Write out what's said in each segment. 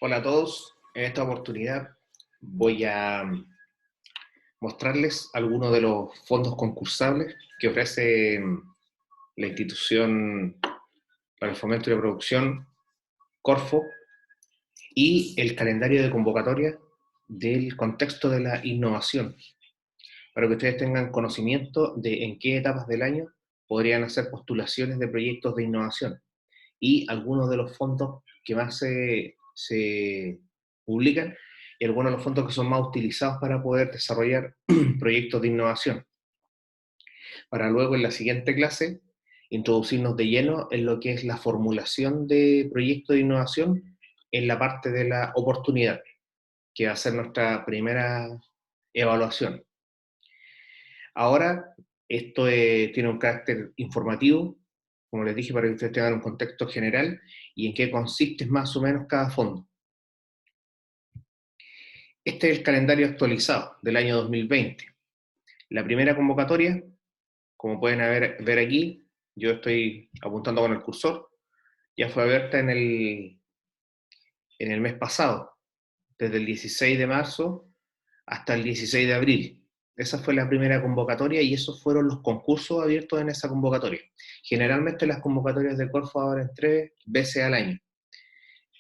Hola a todos, en esta oportunidad voy a mostrarles algunos de los fondos concursables que ofrece la institución para el fomento y la producción, Corfo, y el calendario de convocatoria del contexto de la innovación, para que ustedes tengan conocimiento de en qué etapas del año podrían hacer postulaciones de proyectos de innovación y algunos de los fondos que más se publican y algunos de los fondos que son más utilizados para poder desarrollar proyectos de innovación. Para luego en la siguiente clase introducirnos de lleno en lo que es la formulación de proyectos de innovación en la parte de la oportunidad, que va a ser nuestra primera evaluación. Ahora, esto tiene un carácter informativo, como les dije, para que ustedes tengan un contexto general y en qué consiste más o menos cada fondo. Este es el calendario actualizado del año 2020. La primera convocatoria, como pueden ver aquí, yo estoy apuntando con el cursor, ya fue abierta en el mes pasado, desde el 16 de marzo hasta el 16 de abril. Esa fue la primera convocatoria y esos fueron los concursos abiertos en esa convocatoria. Generalmente las convocatorias de Corfo abren 3 veces al año.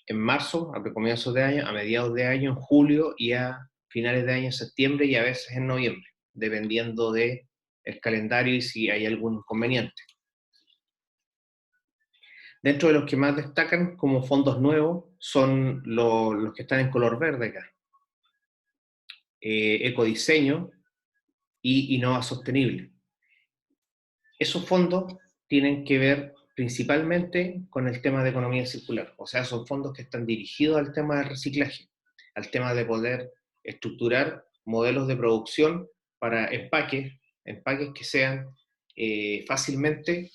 En marzo, a comienzos de año, a mediados de año, en julio y a finales de año, en septiembre y a veces en noviembre, dependiendo del calendario y si hay algún inconveniente. Dentro de los que más destacan como fondos nuevos son los que están en color verde acá. Ecodiseño y Innova Sostenible. Esos fondos tienen que ver principalmente con el tema de economía circular, o sea, son fondos que están dirigidos al tema del reciclaje, al tema de poder estructurar modelos de producción para empaques que sean fácilmente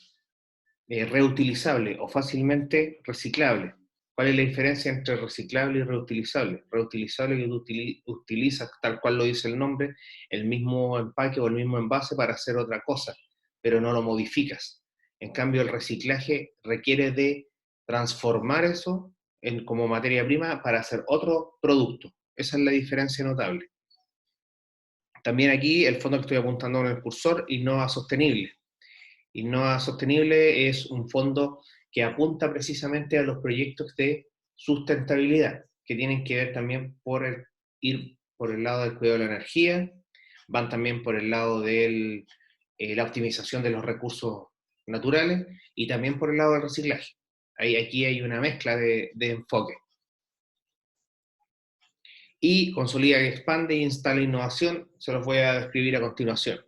reutilizables o fácilmente reciclables. ¿Cuál es la diferencia entre reciclable y reutilizable? Reutilizable que tú utilizas, tal cual lo dice el nombre, el mismo empaque o el mismo envase para hacer otra cosa, pero no lo modificas. En cambio, el reciclaje requiere de transformar eso como materia prima para hacer otro producto. Esa es la diferencia notable. También aquí el fondo que estoy apuntando en el cursor, Innova Sostenible. Innova Sostenible es un fondo que apunta precisamente a los proyectos de sustentabilidad, que tienen que ver también ir por el lado del cuidado de la energía, van también por el lado de la optimización de los recursos naturales y también por el lado del reciclaje. Aquí hay una mezcla de enfoque. Y consolida y expande e instala innovación, se los voy a describir a continuación.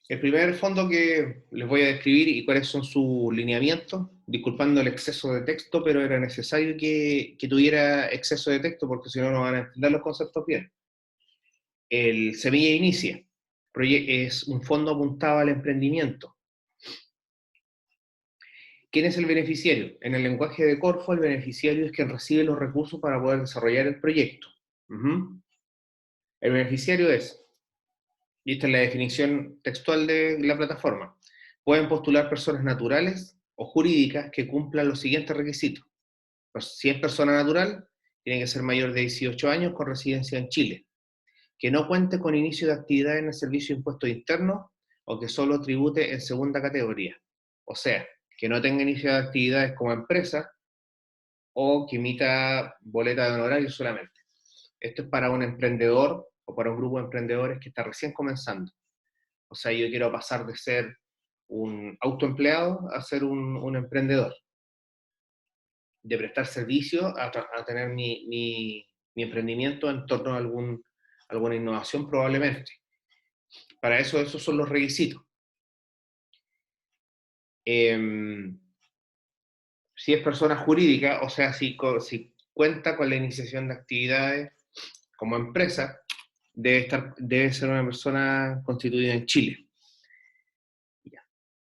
El primer fondo que les voy a describir y cuáles son sus lineamientos, disculpando el exceso de texto, pero era necesario que tuviera exceso de texto porque si no, no van a entender los conceptos bien. El Semilla Inicia es un fondo apuntado al emprendimiento. ¿Quién es el beneficiario? En el lenguaje de Corfo, el beneficiario es quien recibe los recursos para poder desarrollar el proyecto. El beneficiario es, y esta es la definición textual de la plataforma, pueden postular personas naturales o jurídicas que cumplan los siguientes requisitos. Pues, si es persona natural, tiene que ser mayor de 18 años con residencia en Chile, que no cuente con inicio de actividad en el servicio de impuestos internos o que solo tribute en segunda categoría. O sea, que no tenga inicio de actividades como empresa o que emita boleta de honorarios solamente. Esto es para un emprendedor o para un grupo de emprendedores que está recién comenzando. O sea, yo quiero pasar de ser un autoempleado a ser un emprendedor, de prestar servicio a tener mi emprendimiento en torno a alguna innovación probablemente. Para eso, esos son los requisitos. Si es persona jurídica, o sea, si cuenta con la iniciación de actividades como empresa, debe ser una persona constituida en Chile.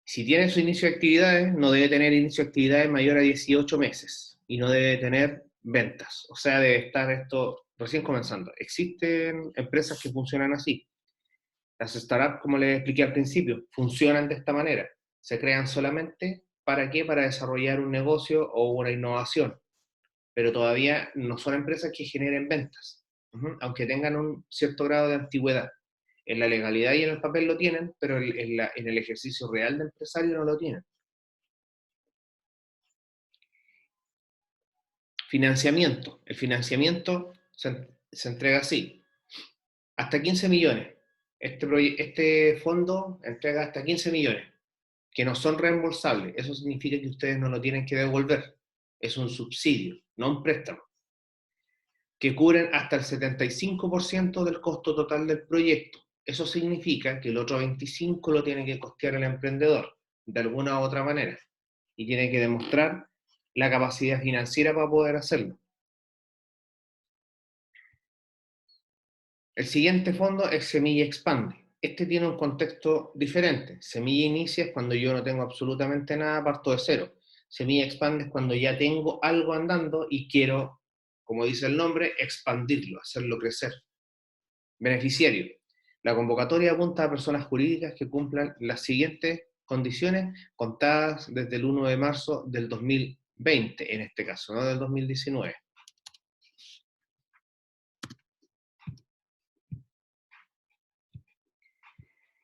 Si tiene su inicio de actividades, no debe tener inicio de actividades mayor a 18 meses y no debe tener ventas. O sea, debe estar esto recién comenzando. Existen empresas que funcionan así. Las startups, como les expliqué al principio, funcionan de esta manera. Se crean solamente ¿para qué? Para desarrollar un negocio o una innovación, pero todavía no son empresas que generen ventas, aunque tengan un cierto grado de antigüedad. En la legalidad y en el papel lo tienen, pero en el ejercicio real de empresario no lo tienen. Financiamiento. El financiamiento se entrega así. Hasta 15 millones. Este fondo entrega hasta 15 millones, que no son reembolsables. Eso significa que ustedes no lo tienen que devolver. Es un subsidio, no un préstamo. Que cubren hasta el 75% del costo total del proyecto. Eso significa que el otro 25% lo tiene que costear el emprendedor, de alguna u otra manera. Y tiene que demostrar la capacidad financiera para poder hacerlo. El siguiente fondo es Semilla Expande. Este tiene un contexto diferente. Semilla Inicia es cuando yo no tengo absolutamente nada, parto de cero. Semilla Expande es cuando ya tengo algo andando y quiero, como dice el nombre, expandirlo, hacerlo crecer. Beneficiario. La convocatoria apunta a personas jurídicas que cumplan las siguientes condiciones contadas desde el 1 de marzo del 2020, en este caso, no del 2019.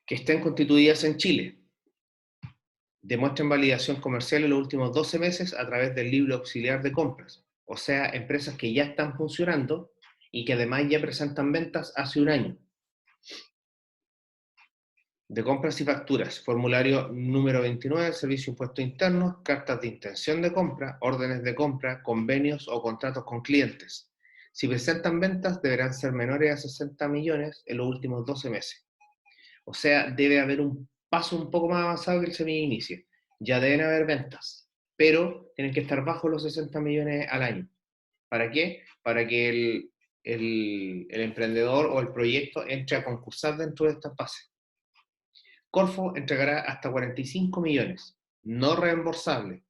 Que estén constituidas en Chile, demuestren validación comercial en los últimos 12 meses a través del libro auxiliar de compras, o sea, empresas que ya están funcionando y que además ya presentan ventas hace un año. De compras y facturas, formulario número 29, Servicio de Impuestos Internos, cartas de intención de compra, órdenes de compra, convenios o contratos con clientes. Si presentan ventas, deberán ser menores a 60 millones en los últimos 12 meses. O sea, debe haber un paso un poco más avanzado que el semi-inicio. Ya deben haber ventas, pero tienen que estar bajo los 60 millones al año. ¿Para qué? Para que el emprendedor o el proyecto entre a concursar dentro de esta fase. Corfo entregará hasta 45 millones, no reembolsables,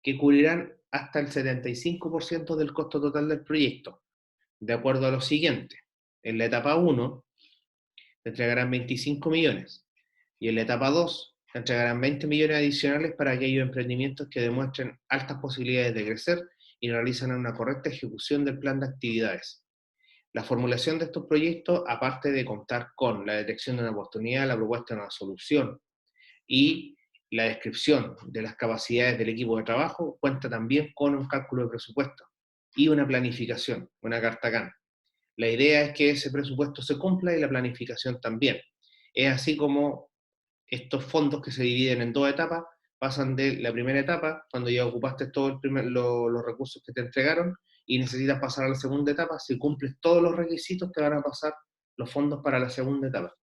que cubrirán hasta el 75% del costo total del proyecto, de acuerdo a lo siguiente. En la etapa 1, te entregarán 25 millones, y en la etapa 2, te entregarán 20 millones adicionales para aquellos emprendimientos que demuestren altas posibilidades de crecer y realizan una correcta ejecución del plan de actividades. La formulación de estos proyectos, aparte de contar con la detección de una oportunidad, la propuesta de una solución y la descripción de las capacidades del equipo de trabajo, cuenta también con un cálculo de presupuesto y una planificación, una carta CAN. La idea es que ese presupuesto se cumpla y la planificación también. Es así como estos fondos que se dividen en dos etapas pasan de la primera etapa, cuando ya ocupaste todos los recursos que te entregaron, y necesitas pasar a la segunda etapa. Si cumples todos los requisitos, te van a pasar los fondos para la segunda etapa.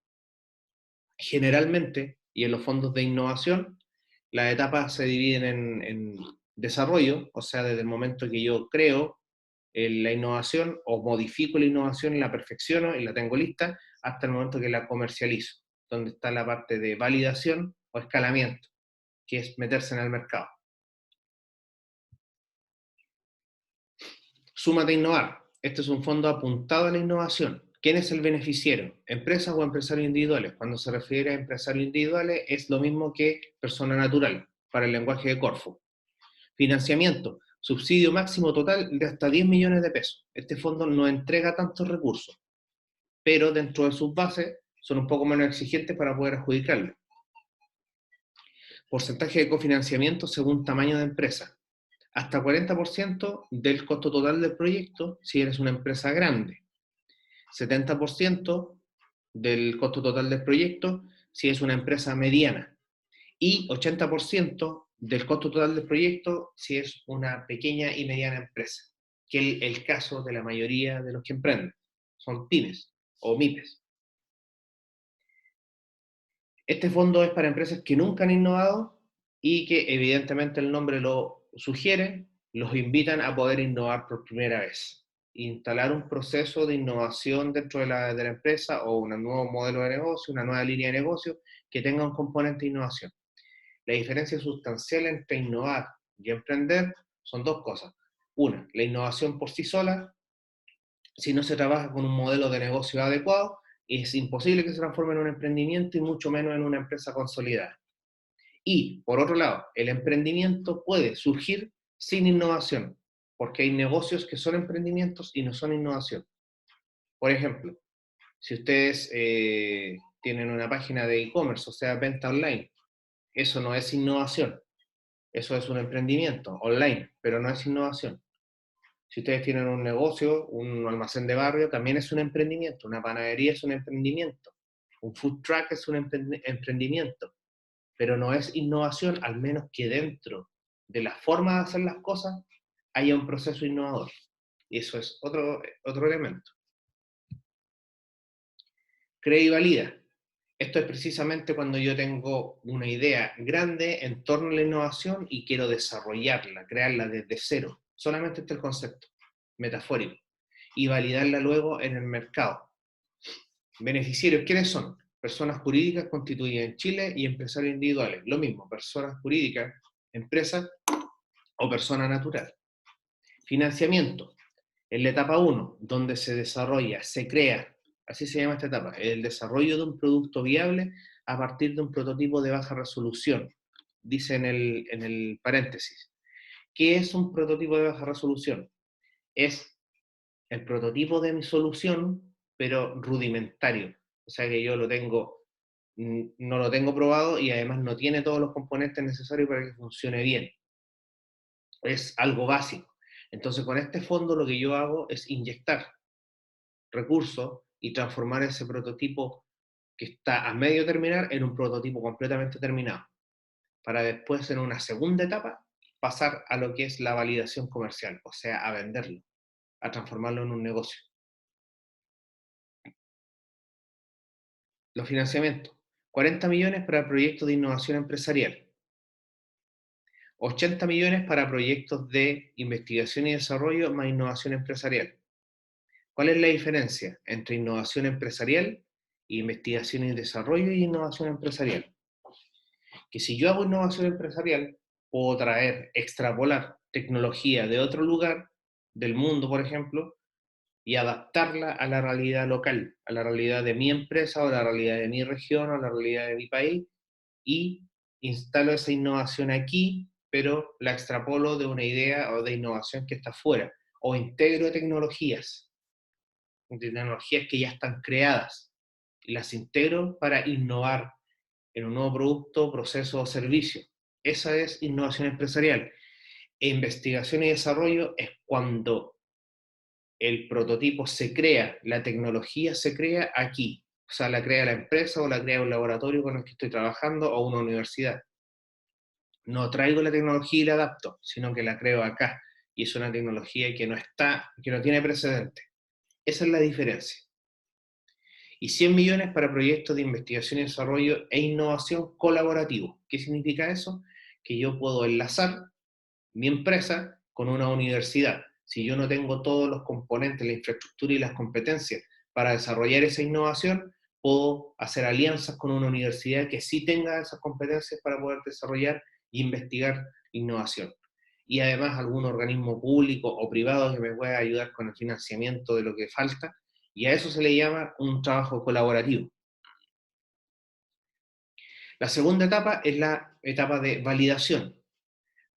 Generalmente, y en los fondos de innovación, las etapas se dividen en desarrollo, o sea, desde el momento que yo creo la innovación o modifico la innovación, la perfecciono y la tengo lista, hasta el momento que la comercializo, donde está la parte de validación o escalamiento, que es meterse en el mercado. Súmate a innovar. Este es un fondo apuntado a la innovación. ¿Quién es el beneficiario? ¿Empresas o empresarios individuales? Cuando se refiere a empresarios individuales es lo mismo que persona natural, para el lenguaje de Corfo. Financiamiento. Subsidio máximo total de hasta 10 millones de pesos. Este fondo no entrega tantos recursos, pero dentro de sus bases son un poco menos exigentes para poder adjudicarlo. Porcentaje de cofinanciamiento según tamaño de empresa. Hasta 40% del costo total del proyecto si eres una empresa grande. 70% del costo total del proyecto si es una empresa mediana. Y 80% del costo total del proyecto si es una pequeña y mediana empresa, que es el caso de la mayoría de los que emprenden. Son pymes o MIPES. Este fondo es para empresas que nunca han innovado y que evidentemente el nombre lo sugiere, los invitan a poder innovar por primera vez. Instalar un proceso de innovación dentro de la empresa o un nuevo modelo de negocio, una nueva línea de negocio que tenga un componente de innovación. La diferencia sustancial entre innovar y emprender son dos cosas. Una, la innovación por sí sola, si no se trabaja con un modelo de negocio adecuado, es imposible que se transforme en un emprendimiento y mucho menos en una empresa consolidada. Y, por otro lado, el emprendimiento puede surgir sin innovación, porque hay negocios que son emprendimientos y no son innovación. Por ejemplo, si ustedes tienen una página de e-commerce, o sea, venta online, eso no es innovación, eso es un emprendimiento online, pero no es innovación. Si ustedes tienen un negocio, un almacén de barrio, también es un emprendimiento, una panadería es un emprendimiento, un food truck es un emprendimiento, pero no es innovación, al menos que dentro de la forma de hacer las cosas haya un proceso innovador. Y eso es otro elemento. Cree y valida. Esto es precisamente cuando yo tengo una idea grande en torno a la innovación y quiero desarrollarla, crearla desde cero. Solamente este es el concepto metafórico. Y validarla luego en el mercado. Beneficiarios, ¿quiénes son? Personas jurídicas constituidas en Chile y empresarios individuales. Lo mismo, personas jurídicas, empresas o persona natural. Financiamiento. En la etapa 1, donde se desarrolla, se crea, así se llama esta etapa, el desarrollo de un producto viable a partir de un prototipo de baja resolución. Dice en el paréntesis. ¿Qué es un prototipo de baja resolución? Es el prototipo de mi solución, pero rudimentario. O sea que yo no lo tengo probado y además no tiene todos los componentes necesarios para que funcione bien. Es algo básico. Entonces, con este fondo lo que yo hago es inyectar recursos y transformar ese prototipo que está a medio terminar en un prototipo completamente terminado, para después en una segunda etapa pasar a lo que es la validación comercial, o sea, a venderlo, a transformarlo en un negocio. Los financiamientos. 40 millones para proyectos de innovación empresarial. 80 millones para proyectos de investigación y desarrollo más innovación empresarial. ¿Cuál es la diferencia entre innovación empresarial, investigación y desarrollo y innovación empresarial? Que si yo hago innovación empresarial, puedo traer, extrapolar tecnología de otro lugar del mundo, por ejemplo, y adaptarla a la realidad local, a la realidad de mi empresa o a la realidad de mi región o a la realidad de mi país, y instalo esa innovación aquí, pero la extrapolo de una idea o de innovación que está fuera, o integro tecnologías que ya están creadas, y las integro para innovar en un nuevo producto, proceso o servicio. Esa es innovación empresarial. E investigación y desarrollo es cuando el prototipo se crea, la tecnología se crea aquí. O sea, la crea la empresa o la crea un laboratorio con el que estoy trabajando o una universidad. No traigo la tecnología y la adapto, sino que la creo acá. Y es una tecnología que no tiene precedente. Esa es la diferencia. Y 100 millones para proyectos de investigación y desarrollo e innovación colaborativo. ¿Qué significa eso? Que yo puedo enlazar mi empresa con una universidad. Si yo no tengo todos los componentes, la infraestructura y las competencias para desarrollar esa innovación, puedo hacer alianzas con una universidad que sí tenga esas competencias para poder desarrollar e investigar innovación. Y además algún organismo público o privado que me pueda ayudar con el financiamiento de lo que falta, y a eso se le llama un trabajo colaborativo. La segunda etapa es la etapa de validación,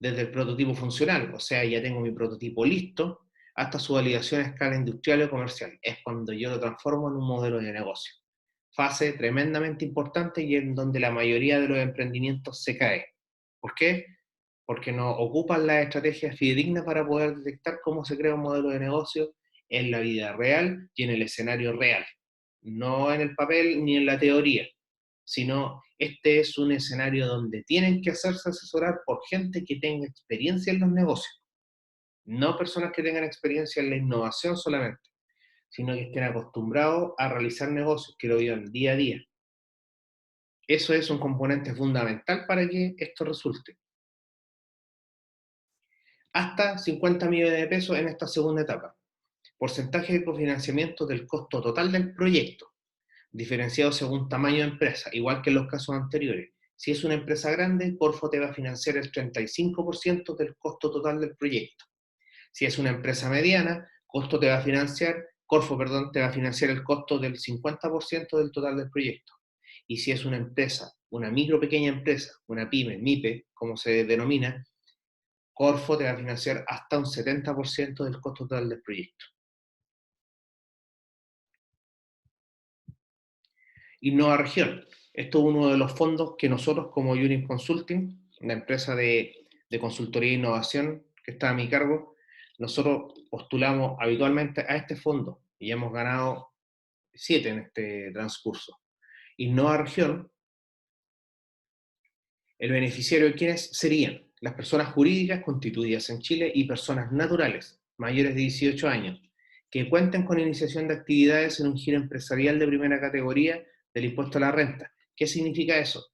desde el prototipo funcional, o sea, ya tengo mi prototipo listo, hasta su validación a escala industrial o comercial. Es cuando yo lo transformo en un modelo de negocio. Fase tremendamente importante y en donde la mayoría de los emprendimientos se cae. ¿Por qué? Porque no ocupan las estrategias fidedignas para poder detectar cómo se crea un modelo de negocio en la vida real y en el escenario real. No en el papel ni en la teoría, sino este es un escenario donde tienen que hacerse asesorar por gente que tenga experiencia en los negocios, no personas que tengan experiencia en la innovación solamente, sino que estén acostumbrados a realizar negocios, que lo vivan día a día. Eso es un componente fundamental para que esto resulte. Hasta 50 millones de pesos en esta segunda etapa. Porcentaje de cofinanciamiento del costo total del proyecto, diferenciado según tamaño de empresa, igual que en los casos anteriores. Si es una empresa grande, Corfo te va a financiar el 35% del costo total del proyecto. Si es una empresa mediana, Corfo, te va a financiar el costo del 50% del total del proyecto. y si es una empresa, una micro pequeña empresa, una pyme, MIPE, como se denomina, Corfo te va a financiar hasta un 70% del costo total del proyecto. Innova Región. Esto es uno de los fondos que nosotros como Unit Consulting, una empresa de consultoría e innovación que está a mi cargo, nosotros postulamos habitualmente a este fondo y hemos ganado 7 en este transcurso. Innova Región, el beneficiario de quienes serían las personas jurídicas constituidas en Chile y personas naturales mayores de 18 años que cuenten con iniciación de actividades en un giro empresarial de primera categoría del impuesto a la renta. ¿Qué significa eso?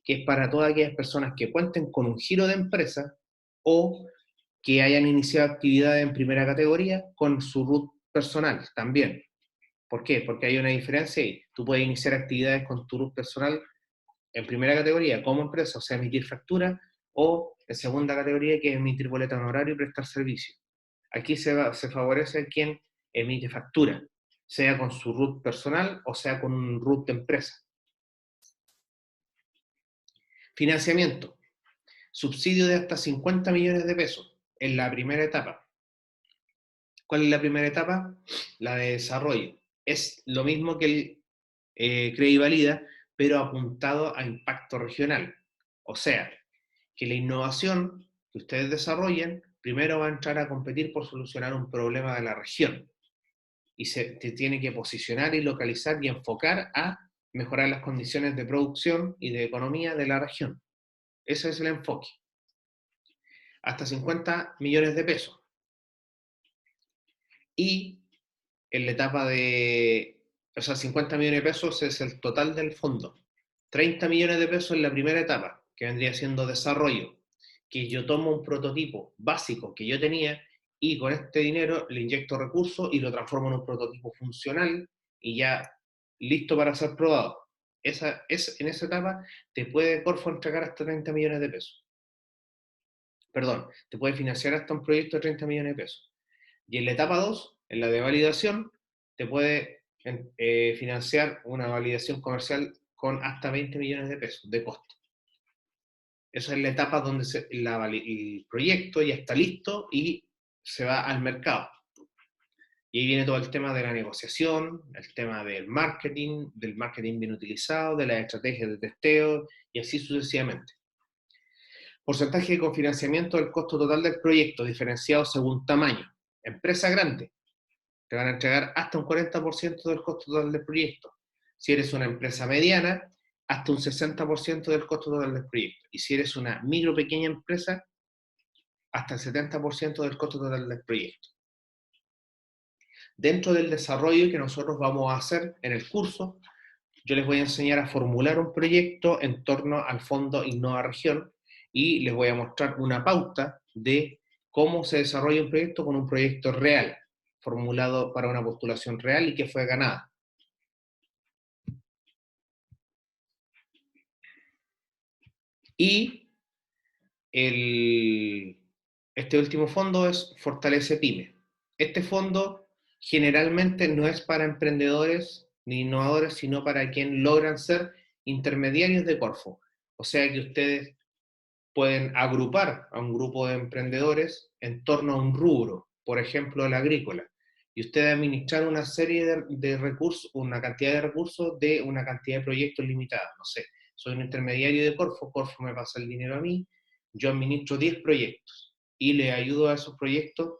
Que es para todas aquellas personas que cuenten con un giro de empresa o que hayan iniciado actividades en primera categoría con su RUT personal también. ¿Por qué? Porque hay una diferencia y tú puedes iniciar actividades con tu RUT personal en primera categoría como empresa, o sea, emitir factura, o en segunda categoría, que es emitir boleta de honorario y prestar servicio. Aquí se favorece quien emite factura, sea con su RUT personal o sea con un RUT de empresa. Financiamiento. Subsidio de hasta 50 millones de pesos en la primera etapa. ¿Cuál es la primera etapa? La de desarrollo. Es lo mismo que el Credivalida, pero apuntado a impacto regional. O sea, que la innovación que ustedes desarrollen primero va a entrar a competir por solucionar un problema de la región y se tiene que posicionar y localizar y enfocar a mejorar las condiciones de producción y de economía de la región. Ese es el enfoque. Hasta 50 millones de pesos. Y en la etapa de, o sea, 50 millones de pesos es el total del fondo. 30 millones de pesos en la primera etapa, que vendría siendo desarrollo, que yo tomo un prototipo básico que yo tenía y con este dinero le inyecto recursos y lo transformo en un prototipo funcional y ya listo para ser probado. En esa etapa te puede Corfo entregar hasta 30 millones de pesos. Perdón, te puede financiar hasta un proyecto de 30 millones de pesos. Y en la etapa 2, en la de validación, te puede financiar una validación comercial con hasta 20 millones de pesos de costo. Esa es la etapa donde el proyecto ya está listo y se va al mercado. Y ahí viene todo el tema de la negociación, el tema del marketing bien utilizado, de las estrategias de testeo y así sucesivamente. Porcentaje de cofinanciamiento del costo total del proyecto, diferenciado según tamaño. Empresa grande, te van a entregar hasta un 40% del costo total del proyecto. Si eres una empresa mediana, hasta un 60% del costo total del proyecto. Y si eres una micro pequeña empresa, hasta el 70% del costo total del proyecto. Dentro del desarrollo que nosotros vamos a hacer en el curso, yo les voy a enseñar a formular un proyecto en torno al fondo Innova Región y les voy a mostrar una pauta de cómo se desarrolla un proyecto con un proyecto real, formulado para una postulación real y que fue ganada. Y este último fondo es Fortalece Pyme. Este fondo generalmente no es para emprendedores ni innovadores, sino para quienes logran ser intermediarios de Corfo. O sea que ustedes pueden agrupar a un grupo de emprendedores en torno a un rubro, por ejemplo, el agrícola, y ustedes administrar una serie de recursos, una cantidad de recursos de una cantidad de proyectos limitados. No sé, soy un intermediario de Corfo, Corfo me pasa el dinero a mí, yo administro 10 proyectos y le ayudo a esos proyectos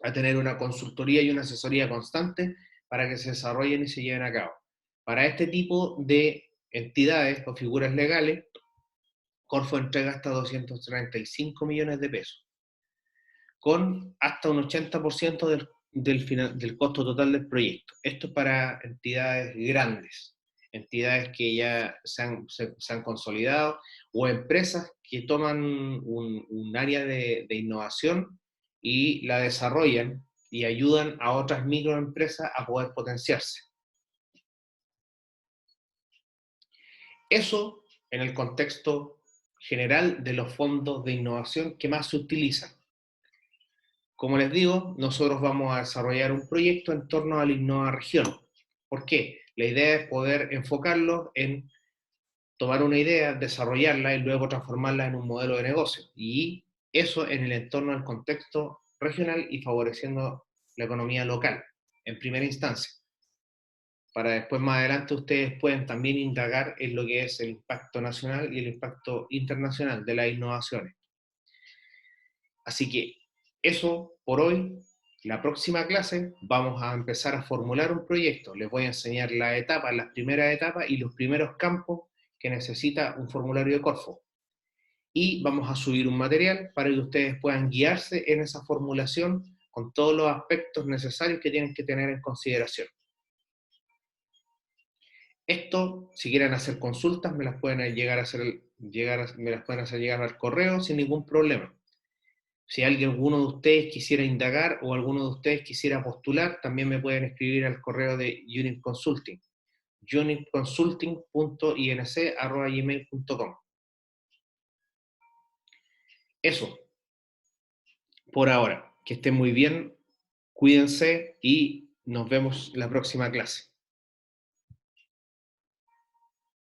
a tener una consultoría y una asesoría constante para que se desarrollen y se lleven a cabo. Para este tipo de entidades o figuras legales, Corfo entrega hasta 235 millones de pesos, con hasta un 80% del costo total del proyecto. Esto es para entidades grandes, entidades que ya se han consolidado, o empresas que toman un área de innovación y la desarrollan y ayudan a otras microempresas a poder potenciarse. Eso en el contexto general de los fondos de innovación que más se utilizan. Como les digo, nosotros vamos a desarrollar un proyecto en torno a la Innova Región. ¿Por qué? La idea es poder enfocarlo en tomar una idea, desarrollarla y luego transformarla en un modelo de negocio. Y eso en el entorno del contexto regional y favoreciendo la economía local, en primera instancia. Para después, más adelante, ustedes pueden también indagar en lo que es el impacto nacional y el impacto internacional de las innovaciones. Así que eso por hoy. La próxima clase vamos a empezar a formular un proyecto. Les voy a enseñar las etapas, las primeras etapas y los primeros campos que necesita un formulario de Corfo. Y vamos a subir un material para que ustedes puedan guiarse en esa formulación con todos los aspectos necesarios que tienen que tener en consideración. Esto, si quieren hacer consultas, me las pueden me las pueden hacer llegar al correo sin ningún problema. Si alguno de ustedes quisiera indagar o alguno de ustedes quisiera postular, también me pueden escribir al correo de Unit Consulting, unitconsulting.inc@gmail.com. Eso, por ahora. Que estén muy bien, cuídense y nos vemos la próxima clase.